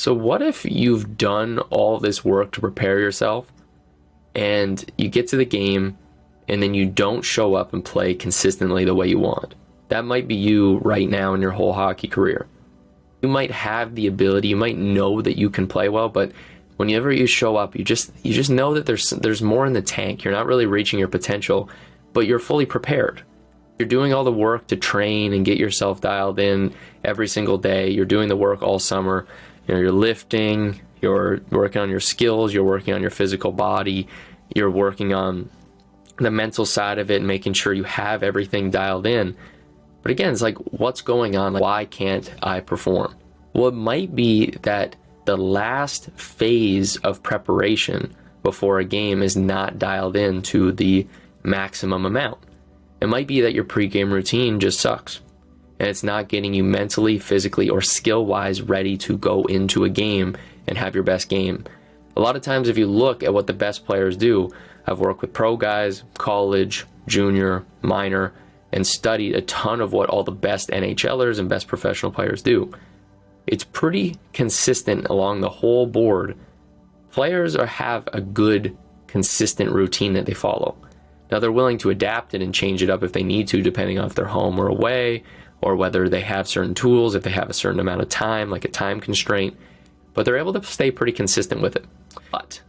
So what if you've done all this work to prepare yourself and you get to the game and then you don't show up and play consistently the way you want? That might be you right now in your whole hockey career. You might have the ability, you might know that you can play well, but whenever you show up, you just know that there's more in the tank. You're not really reaching your potential, but you're fully prepared. You're doing all the work to train and get yourself dialed in every single day. You're doing the work all summer. You're lifting, you're working on your skills, you're working on your physical body, you're working on the mental side of it and making sure you have everything dialed in. But again, it's like, what's going on? Like, why can't I perform? Well, it might be that the last phase of preparation before a game is not dialed in to the maximum amount. It might be that your pregame routine just sucks and it's not getting you mentally, physically, or skill-wise ready to go into a game and have your best game. A lot of times, if you look at what the best players do, I've worked with pro guys, college, junior, minor, and studied a ton of what all the best NHLers and best professional players do. It's pretty consistent along the whole board. Players have a good, consistent routine that they follow. Now, they're willing to adapt it and change it up if they need to, depending on if they're home or away, or whether they have certain tools, if they have a certain amount of time, like a time constraint, but they're able to stay pretty consistent with it. But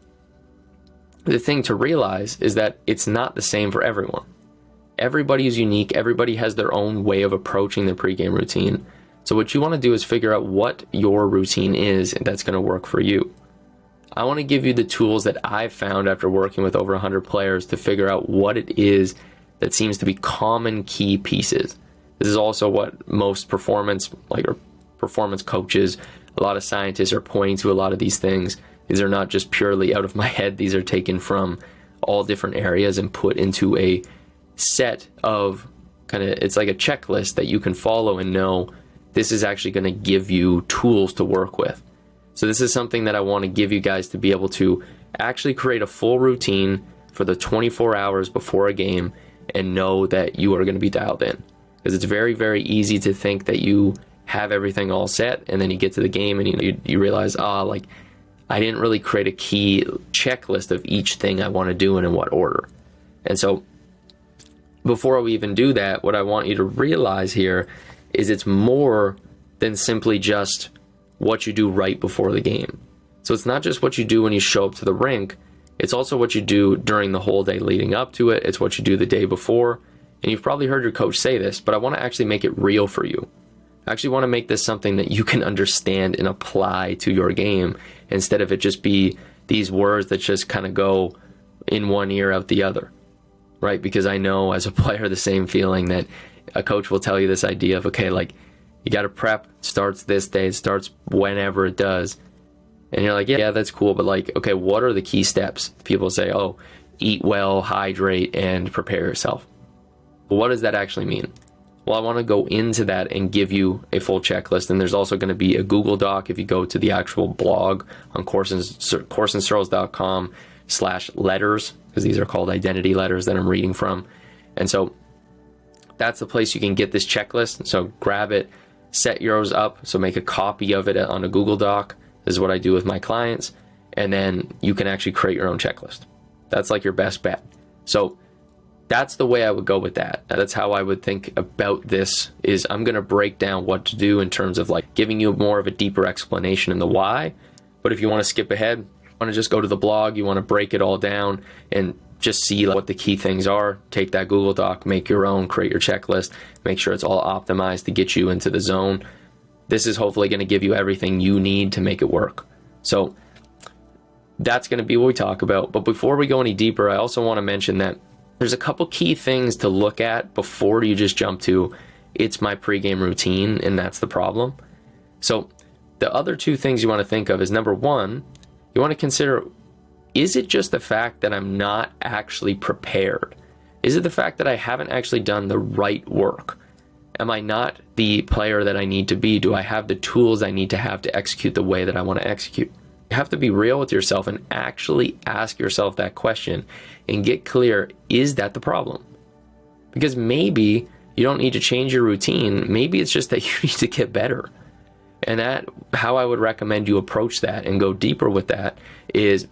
the thing to realize is that it's not the same for everyone. Everybody is unique. Everybody has their own way of approaching their pregame routine. So what you want to do is figure out what your routine is that's going to work for you. I want to give you the tools that I've found after working with over 100 players to figure out what it is that seems to be common key pieces. This is also what most performance coaches, a lot of scientists are pointing to a lot of these things. These are not just purely out of my head. These are taken from all different areas and put into a set of it's like a checklist that you can follow and know this is actually going to give you tools to work with. So this is something that I want to give you guys to be able to actually create a full routine for the 24 hours before a game and know that you are going to be dialed in. Because it's very, very easy to think that you have everything all set and then you get to the game and you realize, I didn't really create a key checklist of each thing I want to do and in what order. And so before we even do that, what I want you to realize here is it's more than simply just what you do right before the game. So it's not just what you do when you show up to the rink, it's also what you do during the whole day leading up to it. It's what you do the day before. And you've probably heard your coach say this, but I want to actually make it real for you. I actually want to make this something that you can understand and apply to your game instead of it just be these words that just kind of go in one ear out the other, right? Because I know as a player the same feeling that a coach will tell you this idea of, okay, like you got to prep, it starts this day, it starts whenever it does. And you're like, yeah, that's cool, but like, okay, what are the key steps? People say, eat well, hydrate, and prepare yourself. But what does that actually mean? Well, I want to go into that and give you a full checklist. And there's also going to be a Google Doc if you go to the actual blog on courseandsearls.com/letters, because these are called identity letters that I'm reading from. And so that's the place you can get this checklist. So grab it, set yours up. So make a copy of it on a Google Doc. This is what I do with my clients. And then you can actually create your own checklist. That's like your best bet. So that's the way I would go with that. That's how I would think about this, is I'm going to break down what to do in terms of like giving you more of a deeper explanation in the why. But if you want to skip ahead, you want to just go to the blog, you want to break it all down and just see like what the key things are, take that Google Doc, make your own, create your checklist, make sure it's all optimized to get you into the zone. This is hopefully going to give you everything you need to make it work. So that's going to be what we talk about. But before we go any deeper, I also want to mention that there's a couple key things to look at before you just jump to, it's my pregame routine, and that's the problem. So the other two things you want to think of is, number one, you want to consider, is it just the fact that I'm not actually prepared? Is it the fact that I haven't actually done the right work? Am I not the player that I need to be? Do I have the tools I need to have to execute the way that I want to execute? You have to be real with yourself and actually ask yourself that question and get clear, is that the problem? Because maybe you don't need to change your routine. Maybe it's just that you need to get better. And that, how I would recommend you approach that and go deeper with that is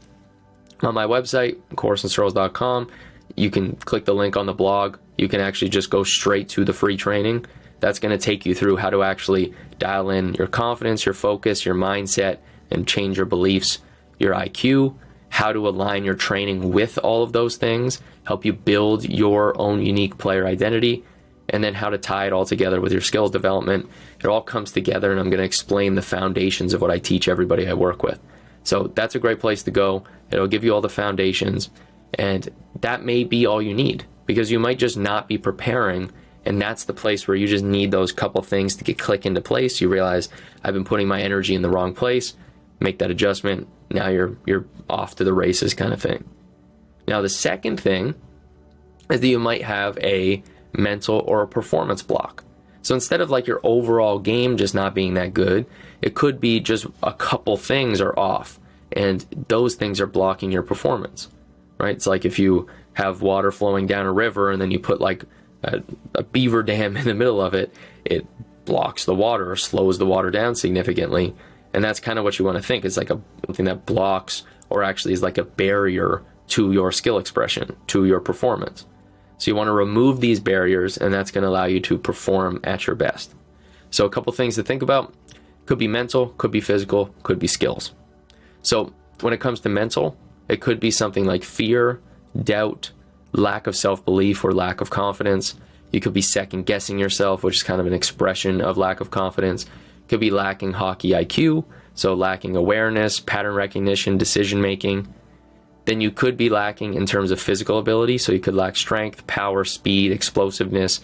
on my website, courseandsorrels.com. You can click the link on the blog. You can actually just go straight to the free training. That's going to take you through how to actually dial in your confidence, your focus, your mindset, and change your beliefs, your IQ, how to align your training with all of those things, help you build your own unique player identity, and then how to tie it all together with your skills development. It all comes together, and I'm going to explain the foundations of what I teach everybody I work with. So that's a great place to go. It'll give you all the foundations, and that may be all you need, because you might just not be preparing, and that's the place where you just need those couple things to get click into place. You realize, I've been putting my energy in the wrong place, make that adjustment, now you're off to the races kind of thing. Now the second thing is that you might have a mental or a performance block. So instead of like your overall game just not being that good, it could be just a couple things are off, and those things are blocking your performance, right? It's like if you have water flowing down a river and then you put like a beaver dam in the middle of it, it blocks the water or slows the water down significantly. And that's kind of what you want to think. It's like something that blocks, or actually is like a barrier to your skill expression, to your performance. So you want to remove these barriers, and that's going to allow you to perform at your best. So a couple things to think about. Could be mental, could be physical, could be skills. So when it comes to mental, it could be something like fear, doubt, lack of self-belief or lack of confidence. You could be second guessing yourself, which is kind of an expression of lack of confidence. Could be lacking hockey IQ, so lacking awareness, pattern recognition, decision making. Then you could be lacking in terms of physical ability, so you could lack strength, power, speed, explosiveness,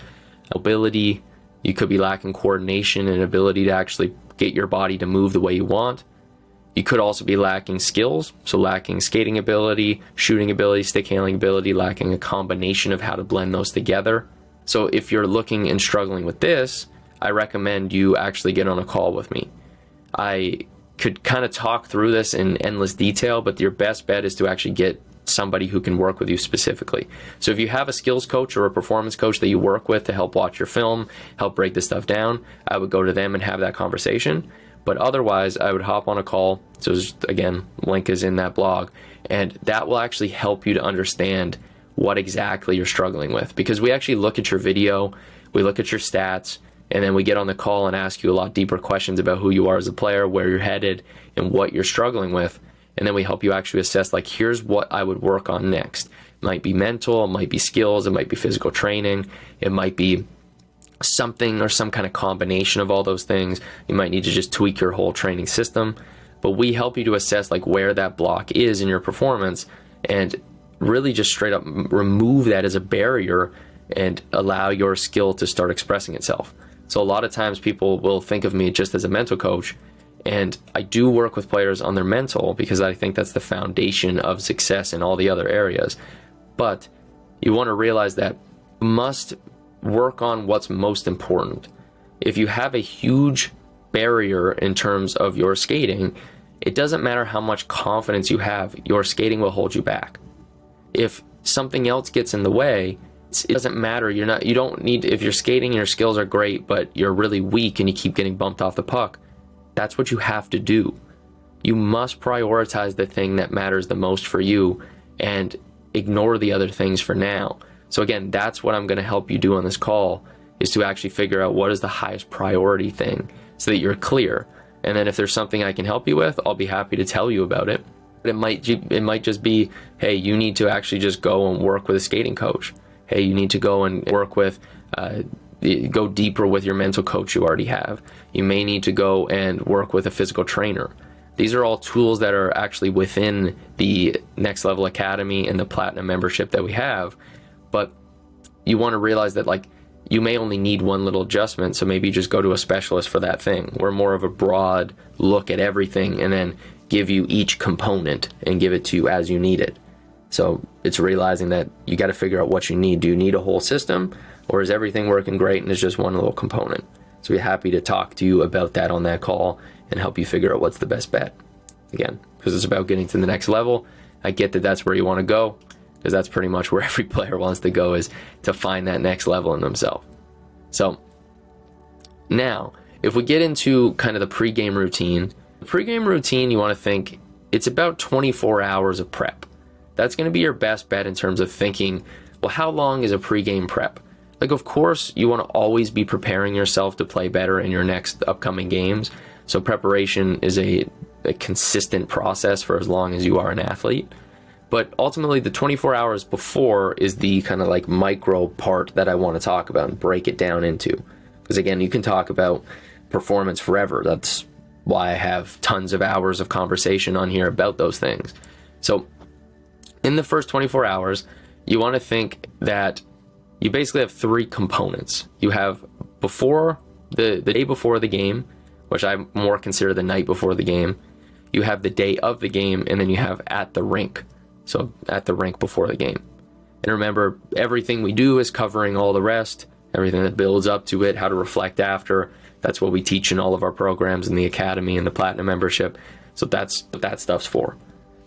ability. You could be lacking coordination and ability to actually get your body to move the way you want. You could also be lacking skills, so lacking skating ability, shooting ability, stick handling ability, lacking a combination of how to blend those together. So if you're looking and struggling with this, I recommend you actually get on a call with me. I could kind of talk through this in endless detail, but your best bet is to actually get somebody who can work with you specifically. So if you have a skills coach or a performance coach that you work with to help watch your film, help break this stuff down, I would go to them and have that conversation. But otherwise, I would hop on a call. So again, link is in that blog, and that will actually help you to understand what exactly you're struggling with, because we actually look at your video, we look at your stats, and then we get on the call and ask you a lot deeper questions about who you are as a player, where you're headed, and what you're struggling with. And then we help you actually assess, like, here's what I would work on next. It might be mental, it might be skills, it might be physical training, it might be something or some kind of combination of all those things. You might need to just tweak your whole training system. But we help you to assess like where that block is in your performance, and really just straight up remove that as a barrier and allow your skill to start expressing itself. So a lot of times people will think of me just as a mental coach, and I do work with players on their mental because I think that's the foundation of success in all the other areas. But you want to realize that you must work on what's most important. If you have a huge barrier in terms of your skating, it doesn't matter how much confidence you have, your skating will hold you back. If something else gets in the way, it doesn't matter. You don't need, if your skating and your skills are great, but you're really weak and you keep getting bumped off the puck, that's what you have to do. You must prioritize the thing that matters the most for you and ignore the other things for now. So again, that's what I'm going to help you do on this call, is to actually figure out what is the highest priority thing so that you're clear. And then if there's something I can help you with, I'll be happy to tell you about it. But it might just be, hey, you need to actually just go and work with a skating coach. Hey, you need to go and work with, go deeper with your mental coach you already have. You may need to go and work with a physical trainer. These are all tools that are actually within the Next Level Academy and the Platinum membership that we have. But you want to realize that, like, you may only need one little adjustment, so maybe just go to a specialist for that thing. We're more of a broad look at everything and then give you each component and give it to you as you need it. So it's realizing that you got to figure out what you need. Do you need a whole system, or is everything working great and it's just one little component? So we're happy to talk to you about that on that call and help you figure out what's the best bet. Again, because it's about getting to the next level. I get that that's where you want to go, because that's pretty much where every player wants to go, is to find that next level in themselves. So now, if we get into kind of the pregame routine, you want to think it's about 24 hours of prep. That's going to be your best bet in terms of thinking, well, how long is a pregame prep? Like, of course, you want to always be preparing yourself to play better in your next upcoming games. So preparation is a consistent process for as long as you are an athlete. But ultimately, the 24 hours before is the kind of like micro part that I want to talk about and break it down into. Because again, you can talk about performance forever. That's why I have tons of hours of conversation on here about those things. So in the first 24 hours, you want to think that you basically have three components. You have before the day before the game, which I more consider the night before the game. You have the day of the game, and then you have at the rink. So at the rink before the game. And remember, everything we do is covering all the rest, everything that builds up to it, how to reflect after. That's what we teach in all of our programs in the Academy and the Platinum membership. So that's what that stuff's for.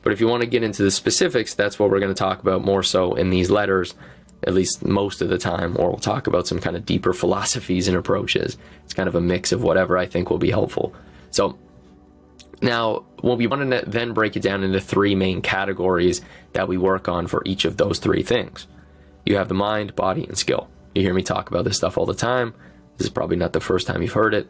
But if you want to get into the specifics, that's what we're going to talk about more so in these letters, at least most of the time, or we'll talk about some kind of deeper philosophies and approaches. It's kind of a mix of whatever I think will be helpful. So now, we want to then break it down into three main categories that we work on for each of those three things. You have the mind, body, and skill. You hear me talk about this stuff all the time. This is probably not the first time you've heard it.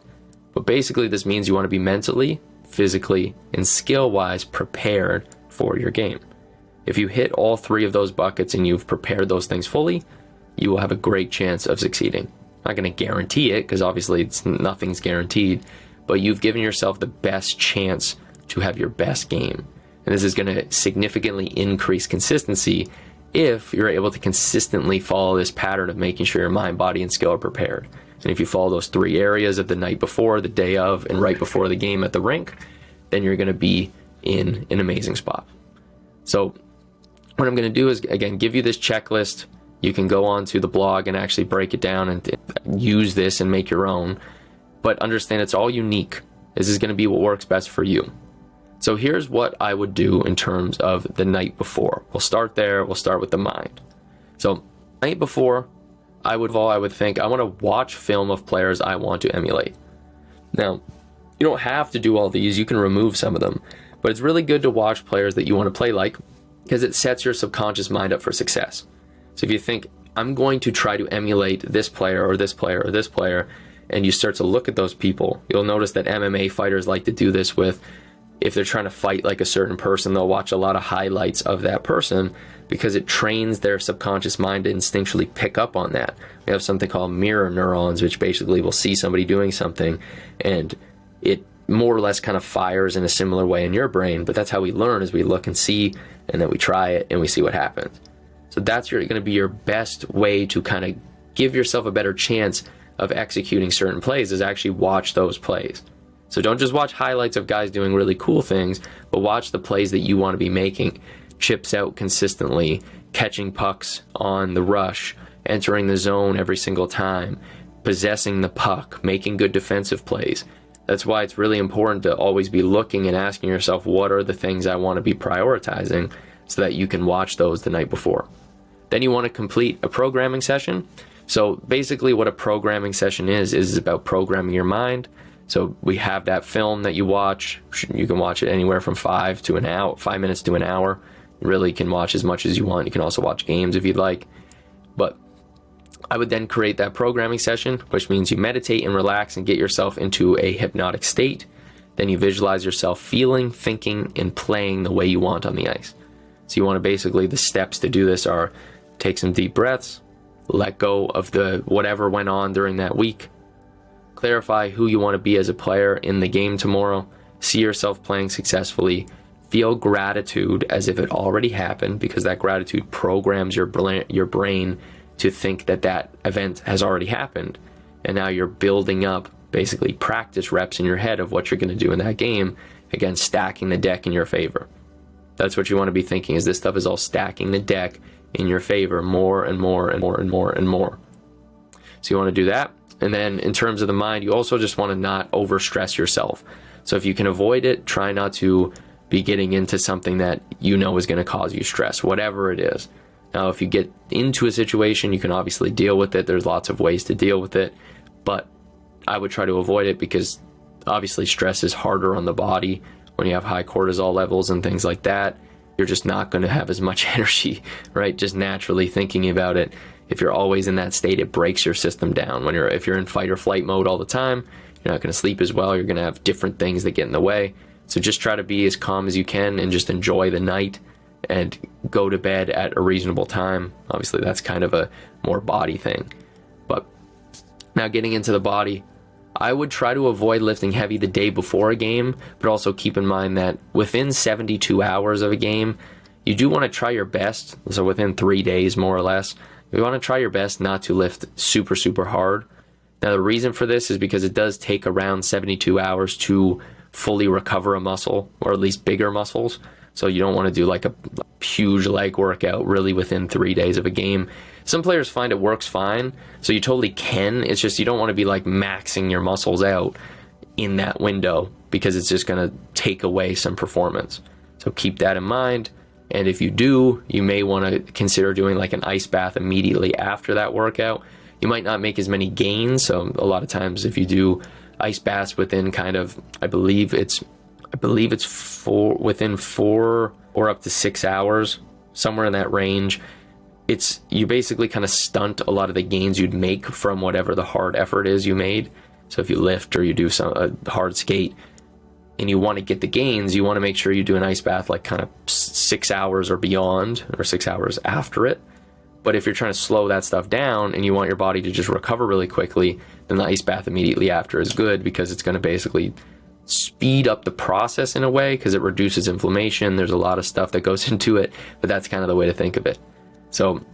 But basically, this means you want to be mentally, physically, and skill-wise prepared for your game. If you hit all three of those buckets and you've prepared those things fully, you will have a great chance of succeeding. I'm not going to guarantee it, because obviously nothing's guaranteed, but you've given yourself the best chance to have your best game. And this is going to significantly increase consistency if you're able to consistently follow this pattern of making sure your mind, body, and skill are prepared. And if you follow those three areas of the night before, the day of, and right before the game at the rink, then you're going to be in an amazing spot. So what I'm going to do is, again, give you this checklist. You can go onto the blog and actually break it down and use this and make your own. But understand it's all unique. This is going to be what works best for you. So here's what I would do in terms of the night before. We'll start there. We'll start with the mind. So night before, I would think I want to watch film of players I want to emulate. Now, you don't have to do all these. You can remove some of them. But it's really good to watch players that you want to play like, because it sets your subconscious mind up for success. So if you think, I'm going to try to emulate this player or this player or this player, and you start to look at those people, you'll notice that MMA fighters like to do this with, if they're trying to fight like a certain person, they'll watch a lot of highlights of that person because it trains their subconscious mind to instinctually pick up on that. We have something called mirror neurons, which basically will see somebody doing something and it more or less kind of fires in a similar way in your brain. But that's how we learn, is we look and see, and then we try it and we see what happens. So that's going to be your best way to kind of give yourself a better chance of executing certain plays, is actually watch those plays. So don't just watch highlights of guys doing really cool things, but watch the plays that you want to be making. Chips out consistently, catching pucks on the rush, entering the zone every single time, possessing the puck, making good defensive plays. That's why it's really important to always be looking and asking yourself, what are the things I want to be prioritizing, so that you can watch those the night before. Then you want to complete a programming session. So basically what a programming session is about programming your mind. So we have that film that you watch. You can watch it anywhere from 5 minutes to an hour. You really can watch as much as you want. You can also watch games if you'd like. But I would then create that programming session, which means you meditate and relax and get yourself into a hypnotic state. Then you visualize yourself feeling, thinking, and playing the way you want on the ice. So you want to basically, the steps to do this are take some deep breaths, let go of the whatever went on during that week, clarify who you want to be as a player in the game tomorrow, see yourself playing successfully, feel gratitude as if it already happened, because that gratitude programs your brain to think that that event has already happened. And now you're building up basically practice reps in your head of what you're going to do in that game, again, stacking the deck in your favor. That's what you want to be thinking, is this stuff is all stacking the deck in your favor more and more and more and more and more. So you want to do that. And then in terms of the mind, you also just want to not overstress yourself. So if you can avoid it, try not to be getting into something that you know is going to cause you stress, whatever it is. Now, if you get into a situation, you can obviously deal with it. There's lots of ways to deal with it, but I would try to avoid it because obviously stress is harder on the body when you have high cortisol levels and things like that. You're just not going to have as much energy, right? Just naturally thinking about it. If you're always in that state, it breaks your system down. If you're in fight or flight mode all the time, you're not going to sleep as well. You're going to have different things that get in the way. So just try to be as calm as you can and just enjoy the night and go to bed at a reasonable time. Obviously, that's kind of a more body thing. But now getting into the body, I would try to avoid lifting heavy the day before a game, but also keep in mind that within 72 hours of a game, you do want to try your best. So within 3 days, more or less, you want to try your best not to lift super, super hard. Now, the reason for this is because it does take around 72 hours to fully recover a muscle, or at least bigger muscles. So you don't want to do like a huge leg workout really within 3 days of a game. Some players find it works fine, so you totally can. It's just you don't want to be like maxing your muscles out in that window because it's just going to take away some performance. So keep that in mind. And if you do, you may want to consider doing like an ice bath immediately after that workout. You might not make as many gains. So a lot of times if you do ice baths within kind of, I believe it's within 4 or up to 6 hours, somewhere in that range, you basically kind of stunt a lot of the gains you'd make from whatever the hard effort is you made. So if you lift or you do a hard skate and you want to get the gains, you want to make sure you do an ice bath like kind of 6 hours or beyond, or 6 hours after it. But if you're trying to slow that stuff down and you want your body to just recover really quickly, then the ice bath immediately after is good because it's going to basically speed up the process in a way because it reduces inflammation. There's a lot of stuff that goes into it, but that's kind of the way to think of it. So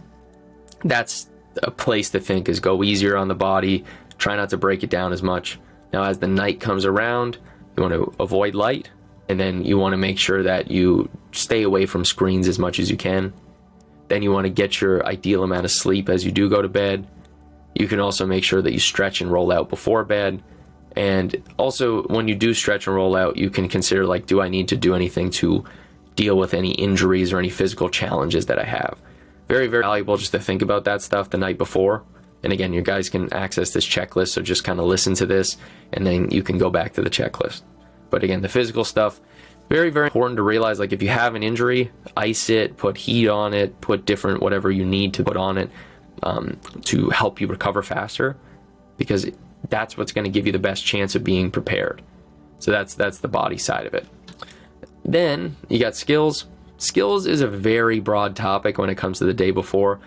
that's a place to think, is go easier on the body, try not to break it down as much. Now, as the night comes around, you want to avoid light, and then you want to make sure that you stay away from screens as much as you can. Then you want to get your ideal amount of sleep as you do go to bed. You can also make sure that you stretch and roll out before bed. And also, when you do stretch and roll out, you can consider, like, do I need to do anything to deal with any injuries or any physical challenges that I have? Very, very valuable just to think about that stuff the night before. And again, you guys can access this checklist, so just kind of listen to this, and then you can go back to the checklist. But again, the physical stuff, very, very important to realize, like, if you have an injury, ice it, put heat on it, put different whatever you need to put on it to help you recover faster, because that's what's going to give you the best chance of being prepared. So that's the body side of it. Then you got skills. Skills is a very broad topic when it comes to the day before.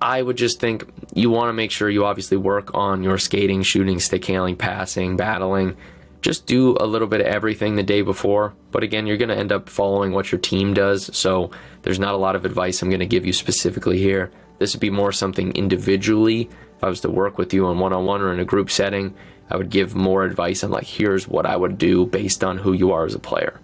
I would just think you want to make sure you obviously work on your skating, shooting, stick handling, passing, battling. Just do a little bit of everything the day before. But again, you're going to end up following what your team does. So there's not a lot of advice I'm going to give you specifically here. This would be more something individually. If I was to work with you on one-on-one or in a group setting, I would give more advice on, like, here's what I would do based on who you are as a player.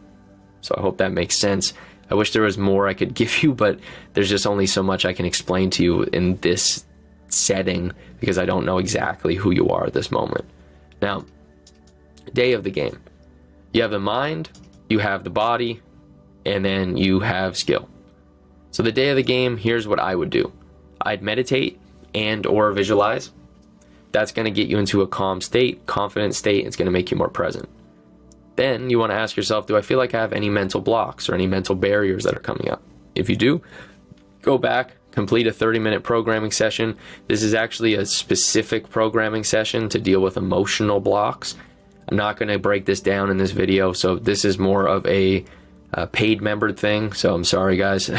So I hope that makes sense. I wish there was more I could give you, but there's just only so much I can explain to you in this setting because I don't know exactly who you are at this moment. Now, day of the game. You have the mind, you have the body, and then you have skill. So the day of the game, here's what I would do. I'd meditate and or visualize. That's going to get you into a calm state, confident state. It's going to make you more present. Then you want to ask yourself, do I feel like I have any mental blocks or any mental barriers that are coming up? If you do, go back, complete a 30-minute programming session. This is actually a specific programming session to deal with emotional blocks. I'm not going to break this down in this video, so this is more of a paid membered thing. So I'm sorry, guys.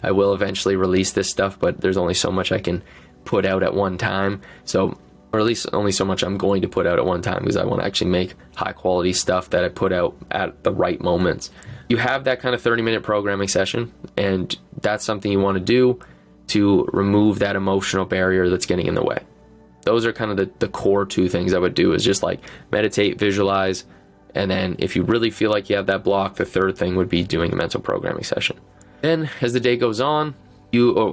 I will eventually release this stuff, but there's only so much I can put out at one time. So, or at least only so much I'm going to put out at one time, because I want to actually make high quality stuff that I put out at the right moments. You have that kind of 30-minute programming session, and that's something you want to do to remove that emotional barrier that's getting in the way. Those are kind of the core two things I would do, is just like meditate, visualize, and then if you really feel like you have that block, the third thing would be doing a mental programming session. Then as the day goes on,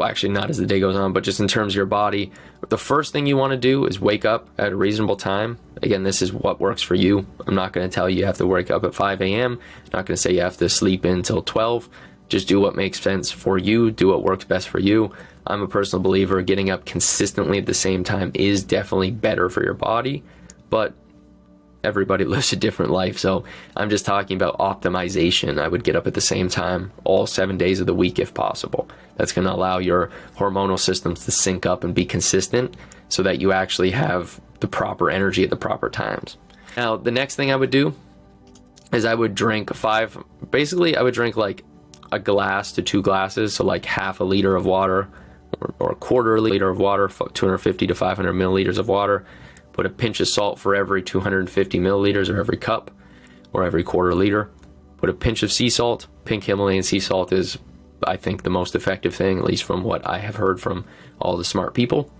actually not as the day goes on, but just in terms of your body, the first thing you want to do is wake up at a reasonable time. Again, this is what works for you. I'm not going to tell you have to wake up at 5 a.m. I'm not going to say you have to sleep until 12. Just do what makes sense for you. Do what works best for you. I'm a personal believer getting up consistently at the same time is definitely better for your body. but everybody lives a different life. So I'm just talking about optimization. I would get up at the same time all 7 days of the week if possible. That's going to allow your hormonal systems to sync up and be consistent so that you actually have the proper energy at the proper times. Now, the next thing I would do is I would drink I would drink like a glass to 2 glasses, so like half a liter of water or a quarter liter of water, 250 to 500 milliliters of water. Put a pinch of salt for every 250 milliliters or every cup or every quarter liter. Put a pinch of sea salt. Pink Himalayan sea salt is, I think, the most effective thing, at least from what I have heard from all the smart people.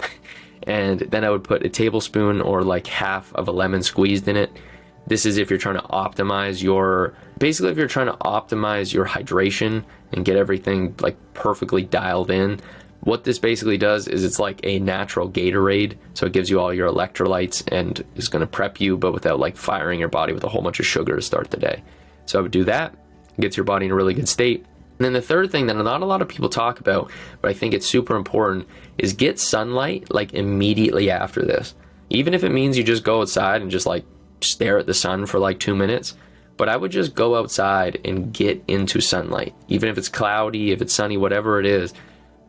And then I would put a tablespoon or like half of a lemon squeezed in it. This is if you're trying to optimize if you're trying to optimize your hydration and get everything like perfectly dialed in. What this basically does is it's like a natural Gatorade, so it gives you all your electrolytes and is going to prep you, but without like firing your body with a whole bunch of sugar to start the day. So I would do that, gets your body in a really good state. And then the third thing that not a lot of people talk about, but I think it's super important, is get sunlight like immediately after this. Even if it means you just go outside and just like stare at the sun for like 2 minutes, but I would just go outside and get into sunlight, even if it's cloudy, if it's sunny, whatever it is.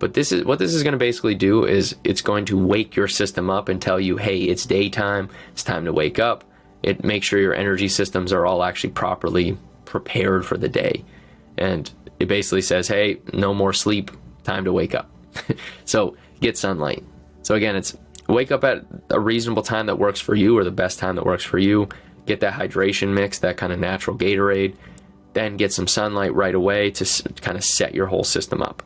But this is going to basically do is it's going to wake your system up and tell you, hey, it's daytime, it's time to wake up. It makes sure your energy systems are all actually properly prepared for the day. And it basically says, hey, no more sleep, time to wake up. So get sunlight. So again, it's wake up at a reasonable time that works for you, or the best time that works for you. Get that hydration mix, that kind of natural Gatorade. Then get some sunlight right away to kind of set your whole system up.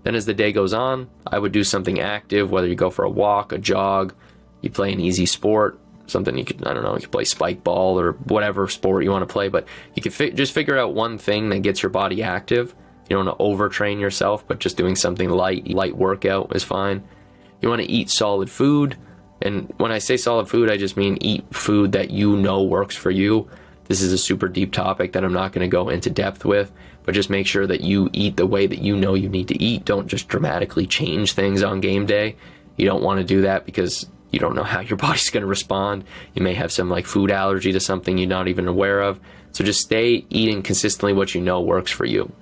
Then as the day goes on, I would do something active, whether you go for a walk, a jog, you play an easy sport, something you could play spike ball or whatever sport you want to play, but you could just figure out one thing that gets your body active. You don't want to overtrain yourself, but just doing something light workout is fine. You want to eat solid food, and when I say solid food, I just mean eat food that you know works for you. This is a super deep topic that I'm not going to go into depth with, but just make sure that you eat the way that you know you need to eat. Don't just dramatically change things on game day. You don't want to do that because you don't know how your body's going to respond. You may have some like food allergy to something you're not even aware of. So just stay eating consistently what you know works for you.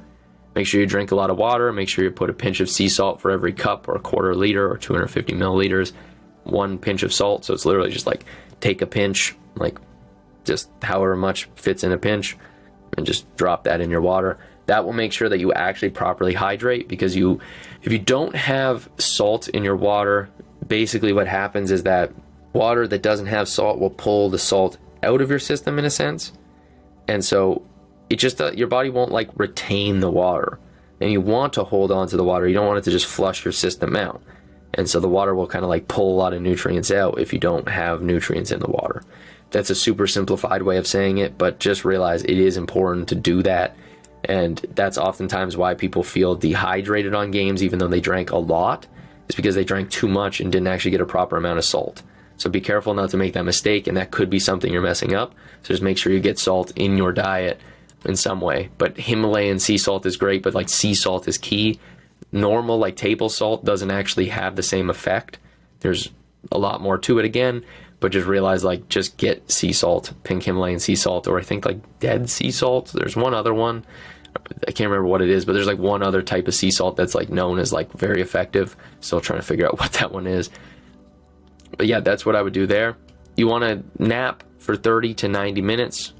Make sure you drink a lot of water. Make sure you put a pinch of sea salt for every cup or a quarter liter or 250 milliliters. 1 pinch of salt. So it's literally just like take a pinch, like just however much fits in a pinch, and just drop that in your water. That will make sure that you actually properly hydrate, because if you don't have salt in your water, basically what happens is that water that doesn't have salt will pull the salt out of your system in a sense. And so it just, your body won't like retain the water, and you want to hold on to the water. You don't want it to just flush your system out. And so the water will kind of like pull a lot of nutrients out if you don't have nutrients in the water. That's a super simplified way of saying it, but just realize it is important to do that. And that's oftentimes why people feel dehydrated on games, even though they drank a lot. It's because they drank too much and didn't actually get a proper amount of salt. So be careful not to make that mistake, and that could be something you're messing up. So just make sure you get salt in your diet in some way. But Himalayan sea salt is great, but like sea salt is key. Normal like table salt doesn't actually have the same effect. There's a lot more to it again, but just realize like just get sea salt, pink Himalayan sea salt, or I think like dead sea salt. There's one other one. I can't remember what it is, but there's like one other type of sea salt that's like known as like very effective. Still trying to figure out what that one is. But yeah, that's what I would do there. You want to nap for 30 to 90 minutes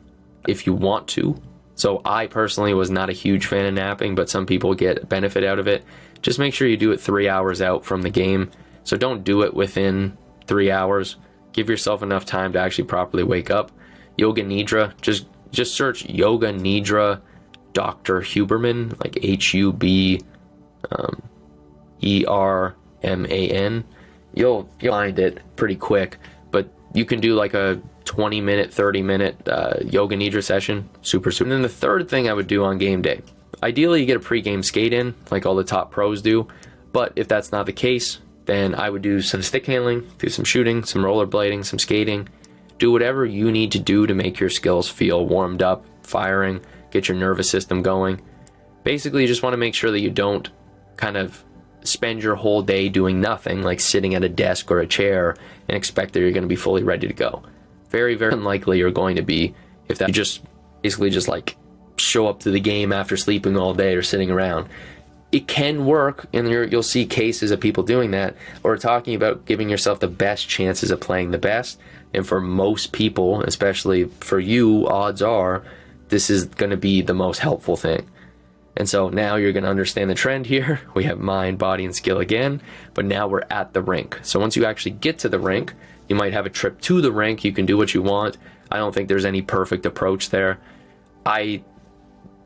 if you want to. So I personally was not a huge fan of napping, but some people get benefit out of it. Just make sure you do it 3 hours out from the game. So don't do it within 3 hours. Give yourself enough time to actually properly wake up. Yoga Nidra, just search Yoga Nidra Dr. Huberman, like Huberman. You'll find it pretty quick, but you can do like a 20-minute, 30-minute Yoga Nidra session. Super. And then the third thing I would do on game day, ideally you get a pregame skate in, like all the top pros do, but if that's not the case, then I would do some stick handling, do some shooting, some rollerblading, some skating. Do whatever you need to do to make your skills feel warmed up, firing, get your nervous system going. Basically, you just want to make sure that you don't kind of spend your whole day doing nothing, like sitting at a desk or a chair and expect that you're going to be fully ready to go. Very, very unlikely you're going to be if that you just basically just like show up to the game after sleeping all day or sitting around. It can work, and you'll see cases of people doing that. We're talking about giving yourself the best chances of playing the best. And for most people, especially for you, odds are this is going to be the most helpful thing. And so now you're going to understand the trend here. We have mind, body, and skill again, but now we're at the rink. So once you actually get to the rink, you might have a trip to the rink. You can do what you want. I don't think there's any perfect approach there. I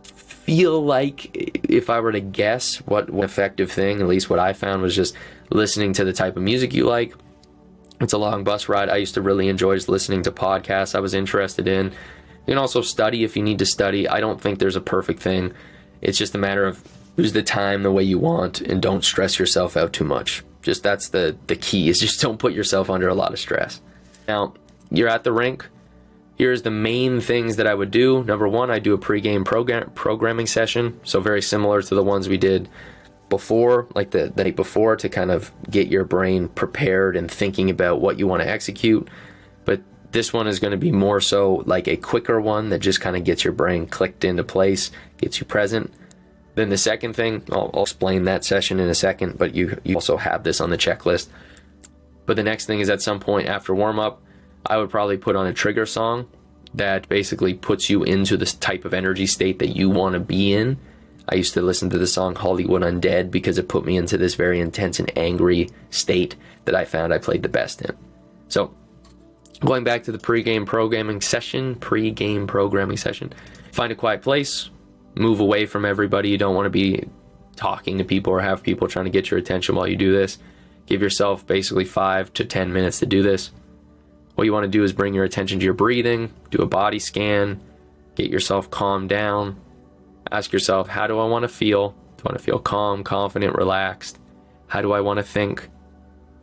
feel like if I were to guess what effective thing, at least what I found, was just listening to the type of music you like. It's a long bus ride. I used to really enjoy just listening to podcasts I was interested in. You can also study if you need to study. I don't think there's a perfect thing. It's just a matter of use the time the way you want and don't stress yourself out too much. Just that's the key, is just don't put yourself under a lot of stress. Now, you're at the rink. Here's the main things that I would do. Number one, I do a pregame programming session. So very similar to the ones we did before, like the night before, to kind of get your brain prepared and thinking about what you want to execute. But this one is going to be more so like a quicker one that just kind of gets your brain clicked into place, gets you present. Then the second thing, I'll explain that session in a second, but you also have this on the checklist. But the next thing is at some point after warm-up, I would probably put on a trigger song that basically puts you into this type of energy state that you want to be in. I used to listen to the song Hollywood Undead because it put me into this very intense and angry state that I found I played the best in. So going back to the pregame programming session, find a quiet place, move away from everybody. You don't want to be talking to people or have people trying to get your attention while you do this. Give yourself basically 5 to 10 minutes to do this. What you want to do is bring your attention to your breathing, do a body scan, get yourself calmed down. Ask yourself, how do I want to feel? Do I want to feel calm, confident, relaxed? How do I want to think?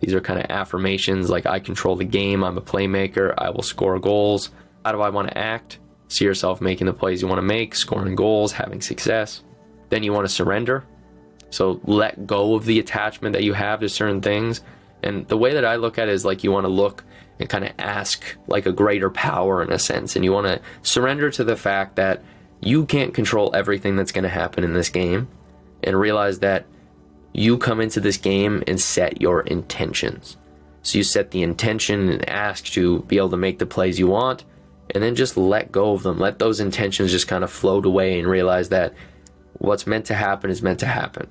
These are kind of affirmations like I control the game, I'm a playmaker, I will score goals. How do I want to act? See yourself making the plays you want to make, scoring goals, having success. Then you want to surrender. So let go of the attachment that you have to certain things. And the way that I look at it is like you want to look and kind of ask like a greater power in a sense. And you want to surrender to the fact that you can't control everything that's going to happen in this game, and realize that you come into this game and set your intentions. So you set the intention and ask to be able to make the plays you want, and then just let go of them. Let those intentions just kind of float away and realize that what's meant to happen is meant to happen.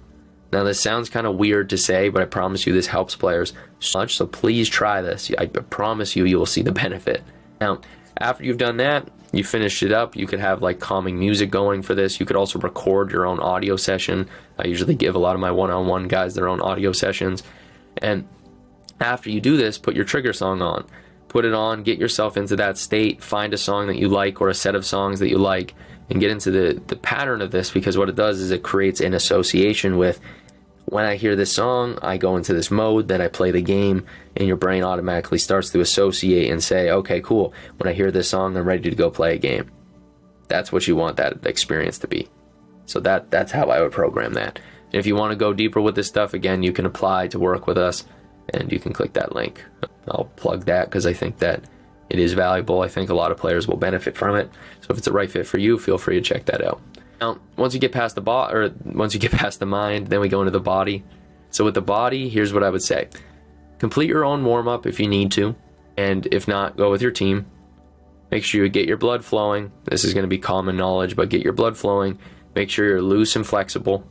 Now, this sounds kind of weird to say, but I promise you this helps players so much, so please try this. I promise you will see the benefit. Now, after you've done that, you finished it up, you could have like calming music going for this. You could also record your own audio session. I usually give a lot of my one-on-one guys their own audio sessions. And after you do this, put your trigger song on. Put it on, get yourself into that state, find a song that you like or a set of songs that you like, and get into the pattern of this, because what it does is it creates an association with, when I hear this song, I go into this mode, then I play the game, and your brain automatically starts to associate and say, okay, cool, when I hear this song, I'm ready to go play a game. That's what you want that experience to be. So that's how I would program that. And if you want to go deeper with this stuff, again, you can apply to work with us, and you can click that link. I'll plug that because I think that it is valuable. I think a lot of players will benefit from it. So if it's a right fit for you, feel free to check that out. Now, once you get past the mind, then we go into the body. So with the body, here's what I would say. Complete your own warm-up if you need to, and if not, go with your team. Make sure you get your blood flowing. This is going to be common knowledge, but get your blood flowing. Make sure you're loose and flexible.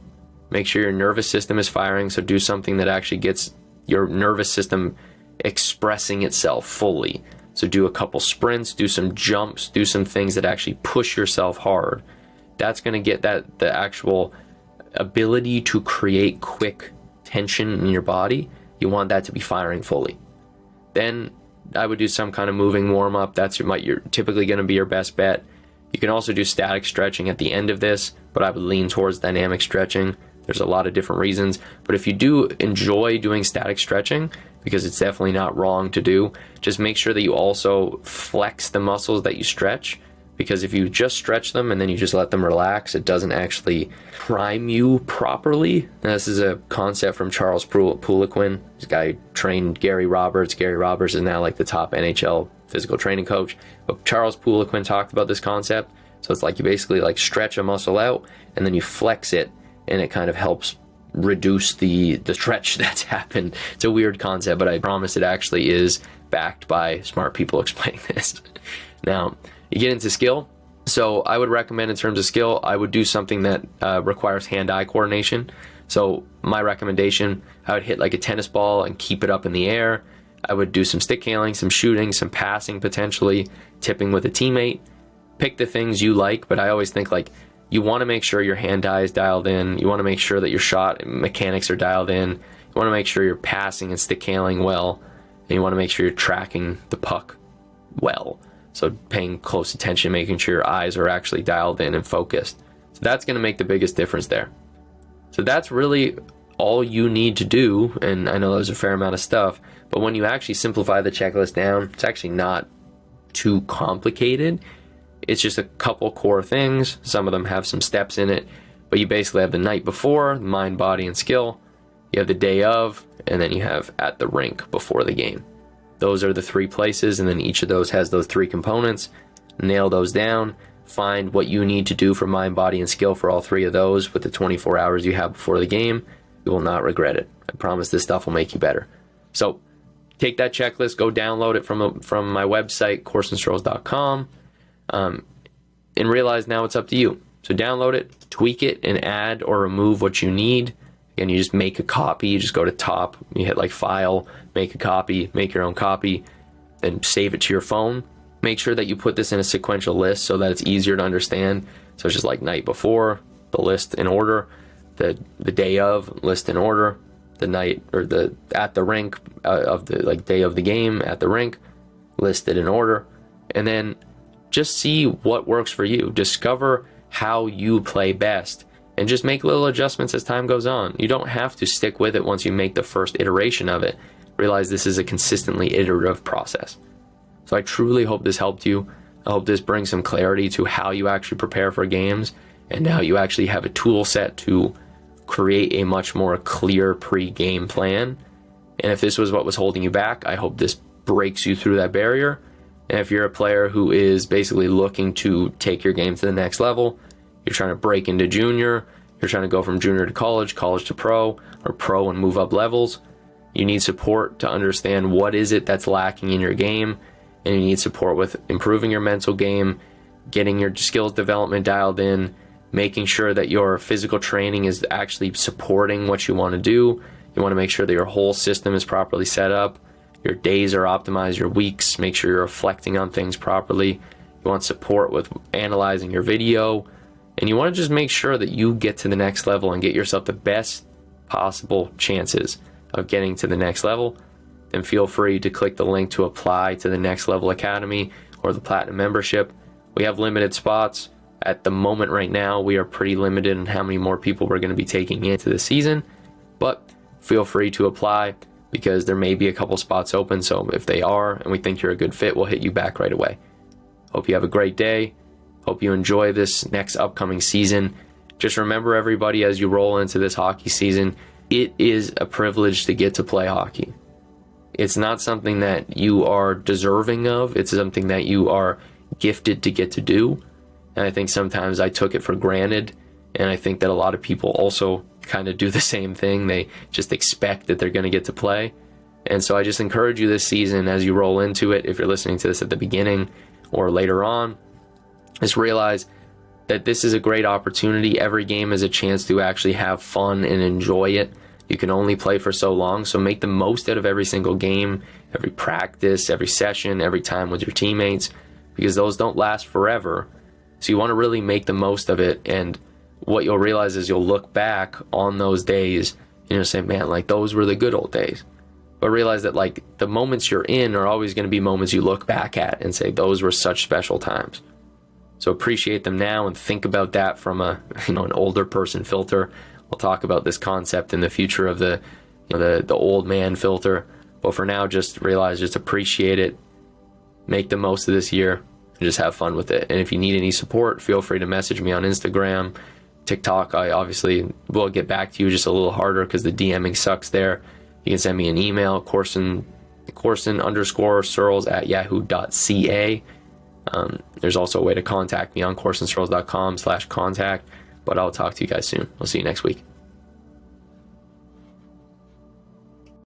Make sure your nervous system is firing, so do something that actually gets your nervous system expressing itself fully. So do a couple sprints, do some jumps, do some things that actually push yourself hard. That's going to get the actual ability to create quick tension in your body. You want that to be firing fully. Then I would do some kind of moving warm-up. That's you're typically going to be your best bet. You can also do static stretching at the end of this, but I would lean towards dynamic stretching. There's a lot of different reasons, but if you do enjoy doing static stretching, because it's definitely not wrong to do, just make sure that you also flex the muscles that you stretch, because if you just stretch them and then you just let them relax, it doesn't actually prime you properly. Now, this is a concept from Charles Poliquin. This guy trained Gary Roberts. Gary Roberts is now like the top NHL physical training coach. But Charles Poliquin talked about this concept. So it's like you basically like stretch a muscle out and then you flex it, and it kind of helps reduce the stretch that's happened. It's a weird concept, but I promise it actually is backed by smart people explaining this. Now, you get into skill. So I would recommend, in terms of skill, I would do something that requires hand-eye coordination. So my recommendation, I would hit like a tennis ball and keep it up in the air. I would do some stick handling, some shooting, some passing potentially, tipping with a teammate. Pick the things you like, but I always think like you want to make sure your hand-eye is dialed in. You want to make sure that your shot mechanics are dialed in. You want to make sure you're passing and stick handling well. And you want to make sure you're tracking the puck well. So paying close attention, making sure your eyes are actually dialed in and focused. So that's going to make the biggest difference there. So that's really all you need to do. And I know there's a fair amount of stuff, but when you actually simplify the checklist down, it's actually not too complicated. It's just a couple core things. Some of them have some steps in it, but you basically have the night before, mind, body, and skill. You have the day of, and then you have at the rink before the game. Those are the 3 places, and then each of those has those 3 components. Nail those down. Find what you need to do for mind, body, and skill for all 3 of those with the 24 hours you have before the game. You will not regret it. I promise this stuff will make you better. So take that checklist, go download it from my website, coursandstrolls.com. And realize now it's up to you. So download it, tweak it, and add or remove what you need. Again, you just make a copy. You just go to top, you hit like file, make a copy, make your own copy, then save it to your phone. Make sure that you put this in a sequential list so that it's easier to understand. So it's just like night before, the list in order, the day of, list in order, the night or the at the rink of the like day of the game at the rink, listed in order, and then just see what works for you. Discover how you play best and just make little adjustments as time goes on. You don't have to stick with it once you make the first iteration of it. Realize this is a consistently iterative process. So I truly hope this helped you. I hope this brings some clarity to how you actually prepare for games, and now you actually have a tool set to create a much more clear pre-game plan. And if this was what was holding you back, I hope this breaks you through that barrier. And if you're a player who is basically looking to take your game to the next level, you're trying to break into junior, you're trying to go from junior to college, college to pro, or pro and move up levels, you need support to understand what is it that's lacking in your game, and you need support with improving your mental game, getting your skills development dialed in, making sure that your physical training is actually supporting what you want to do. You want to make sure that your whole system is properly set up, your days are optimized, your weeks, make sure you're reflecting on things properly. You want support with analyzing your video, and you want to just make sure that you get to the next level and get yourself the best possible chances of getting to the next level. Then feel free to click the link to apply to the Next Level Academy or the Platinum membership. We have limited spots. At the moment right now, we are pretty limited in how many more people we're going to be taking into the season, but feel free to apply because there may be a couple spots open. So if they are and we think you're a good fit, we'll hit you back right away. Hope you have a great day. Hope you enjoy this next upcoming season. Just remember, everybody, as you roll into this hockey season, it is a privilege to get to play hockey. It's not something that you are deserving of. It's something that you are gifted to get to do. And I think sometimes I took it for granted. And I think that a lot of people also kind of do the same thing. They just expect that they're going to get to play. And so I just encourage you this season, as you roll into it, if you're listening to this at the beginning or later on, just realize that this is a great opportunity. Every game is a chance to actually have fun and enjoy it. You can only play for so long, so make the most out of every single game, every practice, every session, every time with your teammates, because those don't last forever. So you want to really make the most of it, and what you'll realize is you'll look back on those days and you'll say, man, like those were the good old days. But realize that like the moments you're in are always going to be moments you look back at and say, those were such special times. So appreciate them now and think about that from an older person filter. We'll talk about this concept in the future of the old man filter. But for now, just realize, just appreciate it, make the most of this year, and just have fun with it. And if you need any support, feel free to message me on Instagram, TikTok. I obviously will get back to you, just a little harder because the DMing sucks there. You can send me an email, Corson_Searles@yahoo.ca. There's also a way to contact me on CorsonSearles.com/contact, but I'll talk to you guys soon. I'll see you next week.